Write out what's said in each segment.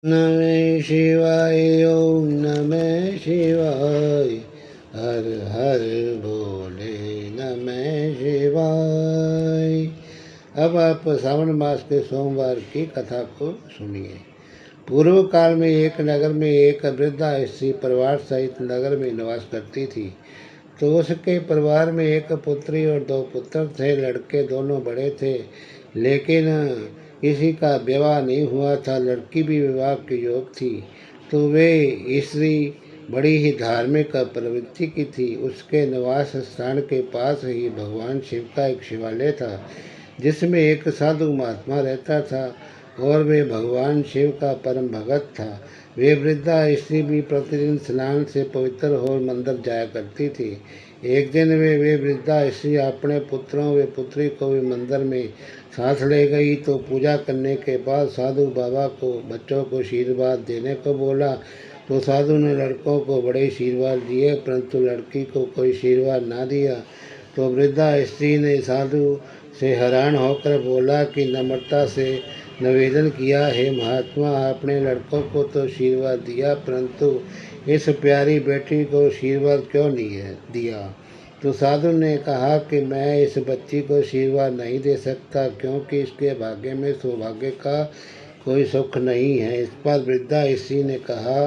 नमः शिवाय ओम नमः शिवाय हर हर बोले नमः शिवाय। अब आप श्रावण मास के सोमवार की कथा को सुनिए। पूर्व काल में एक नगर में एक वृद्धा स्त्री परिवार सहित नगर में निवास करती थी। तो उसके परिवार में एक पुत्री और दो पुत्र थे। लड़के दोनों बड़े थे, लेकिन किसी का विवाह नहीं हुआ था। लड़की भी विवाह के योग थी। तो वे स्त्री बड़ी ही धार्मिक प्रवृत्ति की थी। उसके निवास स्थान के पास ही भगवान शिव का एक शिवालय था, जिसमें एक साधु महात्मा रहता था और वे भगवान शिव का परम भगत था। वे वृद्धा स्त्री भी प्रतिदिन स्नान से पवित्र हो मंदिर जाया करती थी। एक दिन वे वृद्धा स्त्री अपने पुत्रों व पुत्री को भी मंदिर में साथ ले गई। तो पूजा करने के बाद साधु बाबा को बच्चों को आशीर्वाद देने को बोला। तो साधु ने लड़कों को बड़े आशीर्वाद दिए, परंतु लड़की को कोई आशीर्वाद ना दिया। तो वृद्धा स्त्री ने साधु से हैरान होकर बोला कि नम्रता से निवेदन किया, हे महात्मा, आपने लड़कों को तो आशीर्वाद दिया, परंतु इस प्यारी बेटी को आशीर्वाद क्यों नहीं है दिया। तो साधु ने कहा कि मैं इस बच्ची को आशीर्वाद नहीं दे सकता, क्योंकि इसके भाग्य में सौभाग्य का कोई सुख नहीं है। इस पर वृद्धा स्त्री ने कहा,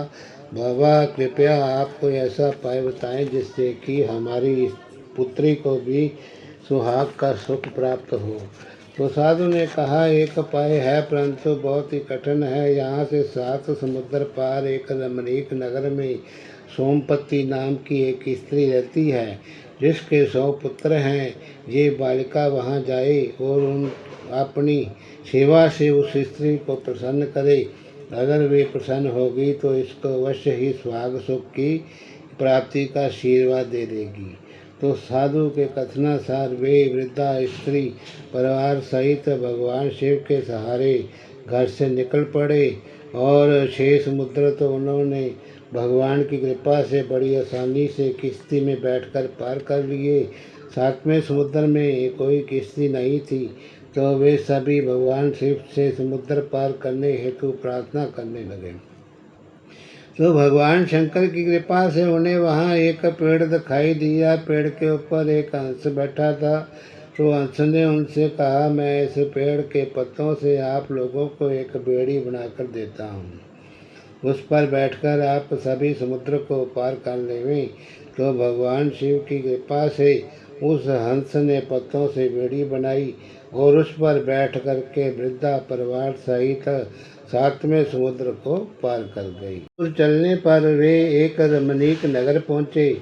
बाबा कृपया आप कोई ऐसा उपाय बताएं जिससे कि हमारी पुत्री को भी सुहाग का सुख प्राप्त हो। तो साधु ने कहा, एक उपाय है, परंतु बहुत ही कठिन है। यहाँ से 7 समुद्र पार एक रमणीक नगर में सोमपति नाम की एक स्त्री रहती है, जिसके 100 पुत्र हैं। ये बालिका वहाँ जाए और उन अपनी सेवा से उस स्त्री को प्रसन्न करे। अगर वे प्रसन्न होगी तो इसको अवश्य ही सुहाग सुख की प्राप्ति का आशीर्वाद दे देगी। तो साधु के कथनानुसार वे वृद्धा स्त्री परिवार सहित भगवान शिव के सहारे घर से निकल पड़े और 6 समुद्र तो उन्होंने भगवान की कृपा से बड़ी आसानी से किश्ती में बैठकर पार कर लिए। 7वें समुद्र में कोई किश्ती नहीं थी। तो वे सभी भगवान शिव से समुद्र पार करने हेतु प्रार्थना करने लगे। तो भगवान शंकर की कृपा से उन्हें वहाँ एक पेड़ दिखाई दिया। पेड़ के ऊपर एक हंस बैठा था। तो हंस ने उनसे कहा, मैं इस पेड़ के पत्तों से आप लोगों को एक बेड़ी बनाकर देता हूँ। उस पर बैठकर आप सभी समुद्र को पार कर लेंगे। तो भगवान शिव की कृपा से उस हंस ने पत्तों से बेड़ी बनाई और उस पर बैठ करके वृद्धा परिवार सहित 7वें समुद्र को पार कर गई। उस चलने पर वे एक रमणीक नगर पहुँचे।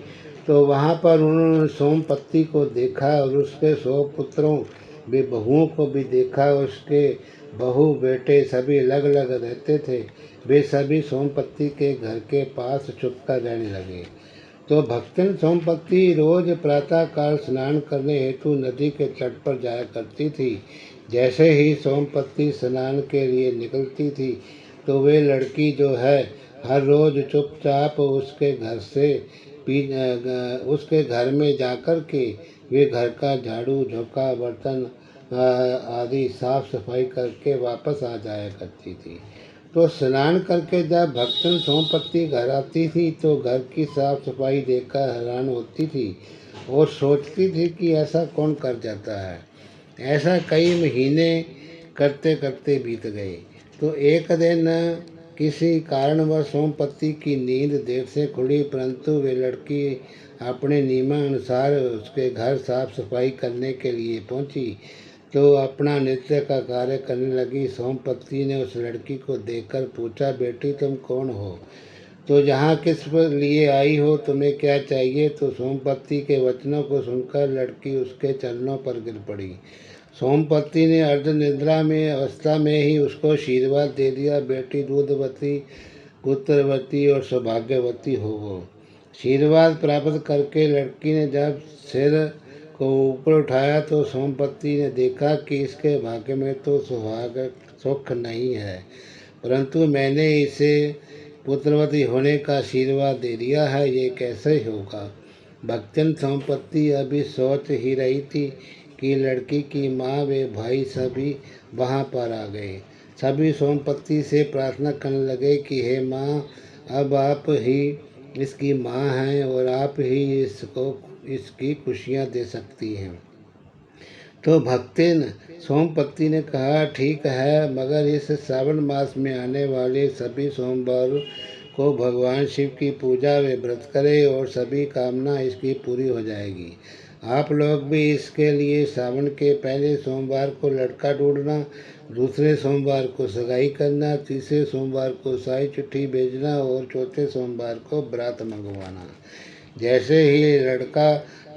तो वहाँ पर उन्होंने सोमपति को देखा और उसके 100 पुत्रों वे बहुओं को भी देखा। उसके बहू बेटे सभी अलग अलग रहते थे। वे सभी सोमपति के घर के पास छुपकर रहने लगे। तो भक्तन सोमपति रोज प्रातःकाल स्नान करने हेतु नदी के तट पर जाया करती थी। जैसे ही सोमपति स्नान के लिए निकलती थी, तो वे लड़की जो है हर रोज चुपचाप उसके घर में जाकर के वे घर का झाड़ू झोंका बर्तन आदि साफ सफाई करके वापस आ जाया करती थी। तो स्नान करके जब भक्तन सोमपति घर आती थी तो घर की साफ सफाई देखकर हैरान होती थी और सोचती थी कि ऐसा कौन कर जाता है। ऐसा कई महीने करते करते बीत गए। तो एक दिन किसी कारणवश सोमपति की नींद देर से खुली, परंतु वे लड़की अपने नियमानुसार उसके घर साफ सफाई करने के लिए पहुंची। तो अपना नित्य का कार्य करने लगी। सोमपति ने उस लड़की को देखकर पूछा, बेटी तुम कौन हो? तो यहाँ किस लिए आई हो? तुम्हें क्या चाहिए? तो सोमपति के वचनों को सुनकर लड़की उसके चरणों पर गिर पड़ी। सोमपति ने अर्ध निद्रा में अवस्था में ही उसको आशीर्वाद दे दिया, बेटी दूधवती पुत्रवती और सौभाग्यवती हो वो। आशीर्वाद प्राप्त करके लड़की ने जब सिर को ऊपर उठाया तो सोमपति ने देखा कि इसके भाग्य में तो सुहाग सुख नहीं है, परंतु मैंने इसे पुत्रवती होने का आशीर्वाद दे दिया है, ये कैसे होगा। भक्तन सोमपति अभी सोच ही रही थी कि लड़की की माँ व भाई सभी वहाँ पर आ गए। सभी सोमपत्ती से प्रार्थना करने लगे कि हे माँ, अब आप ही इसकी माँ हैं और आप ही इसकी खुशियाँ दे सकती हैं। तो भक्तिन सोमपत्ती ने कहा, ठीक है, मगर इस श्रावण मास में आने वाले सभी सोमवार को भगवान शिव की पूजा व व्रत करें और सभी कामना इसकी पूरी हो जाएगी। आप लोग भी इसके लिए सावन के पहले सोमवार को लड़का ढूंढना, दूसरे सोमवार को सगाई करना, तीसरे सोमवार को साई चिट्ठी भेजना और चौथे सोमवार को बारात मंगवाना। जैसे ही लड़का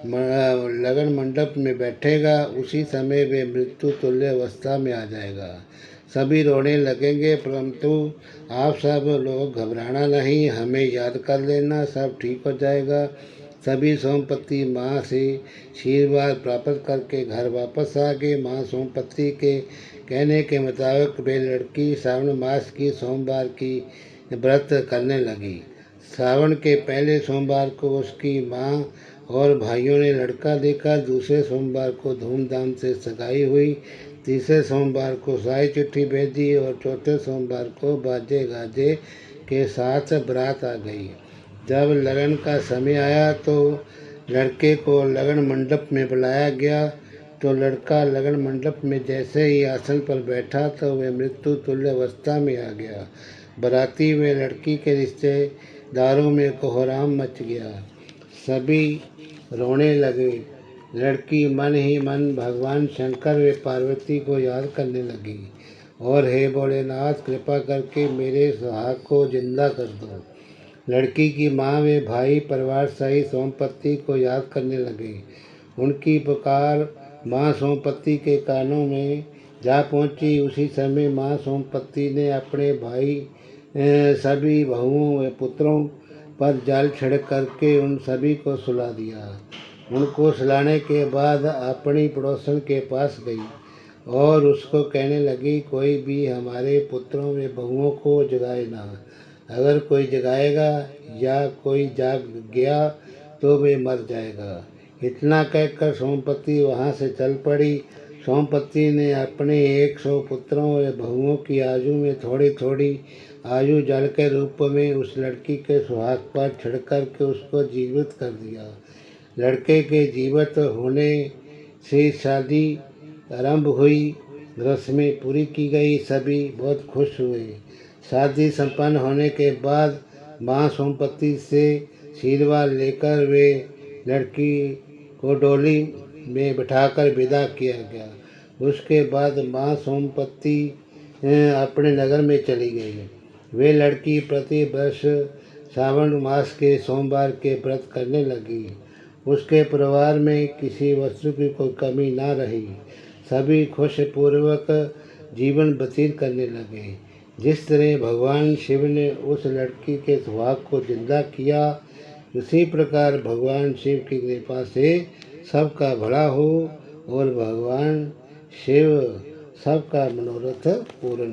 लगन मंडप में बैठेगा उसी समय वे मृत्यु तुल्य अवस्था में आ जाएगा। सभी रोने लगेंगे, परंतु आप सब लोग घबराना नहीं, हमें याद कर लेना, सब ठीक हो जाएगा। सभी सोमपत्ती माँ से आशीर्वाद प्राप्त करके घर वापस आ गए। माँ सोमपत्ती के कहने के मुताबिक वे लड़की श्रावण मास की सोमवार की व्रत करने लगी। श्रावण के पहले सोमवार को उसकी माँ और भाइयों ने लड़का देखा, दूसरे सोमवार को धूमधाम से सगाई हुई, तीसरे सोमवार को साई चिट्ठी भेज दी और चौथे सोमवार को बाजे गाजे के साथ बारात आ गई। जब लगन का समय आया तो लड़के को लगन मंडप में बुलाया गया। तो लड़का लगन मंडप में जैसे ही आसन पर बैठा तो वह मृत्यु तुल्य अवस्था में आ गया। बाराती में लड़की के रिश्तेदारों में कोहराम मच गया, सभी रोने लगे। लड़की मन ही मन भगवान शंकर व पार्वती को याद करने लगी और हे भोलेनाथ, कृपा करके मेरे सुहाग को जिंदा कर दो। लड़की की माँ व भाई परिवार सहित सोमपत्ती को याद करने लगे। उनकी पुकार माँ सोमपत्ती के कानों में जा पहुँची। उसी समय माँ सोमपत्ती ने अपने भाई सभी बहुओं व पुत्रों पर जल छिड़क करके उन सभी को सुला दिया। उनको सुलाने के बाद अपनी पड़ोसन के पास गई और उसको कहने लगी, कोई भी हमारे पुत्रों व बहुओं को जगाए ना। अगर कोई जगाएगा या कोई जाग गया तो वे मर जाएगा। इतना कहकर सोमपत्ती वहाँ से चल पड़ी। सोमपत्ती ने अपने 100 पुत्रों व बहुओं की आयु में थोड़ी थोड़ी आयु जल के रूप में उस लड़की के सुहाग पर छिड़क करके उसको जीवित कर दिया। लड़के के जीवित होने से शादी आरंभ हुई, रस्में पूरी की गई, सभी बहुत खुश हुए। शादी संपन्न होने के बाद माँ सोमपत्ती से आशीर्वाद लेकर वे लड़की को डोली में बिठाकर विदा किया गया। उसके बाद माँ सोमपत्ती अपने नगर में चली गई। वे लड़की प्रति वर्ष श्रावण मास के सोमवार के व्रत करने लगी। उसके परिवार में किसी वस्तु की कोई कमी ना रही। सभी खुशपूर्वक जीवन व्यतीत करने लगे। जिस तरह भगवान शिव ने उस लड़की के सुहाग को जिंदा किया, उसी प्रकार भगवान शिव की कृपा से सबका भला हो और भगवान शिव सबका मनोरथ पूर्ण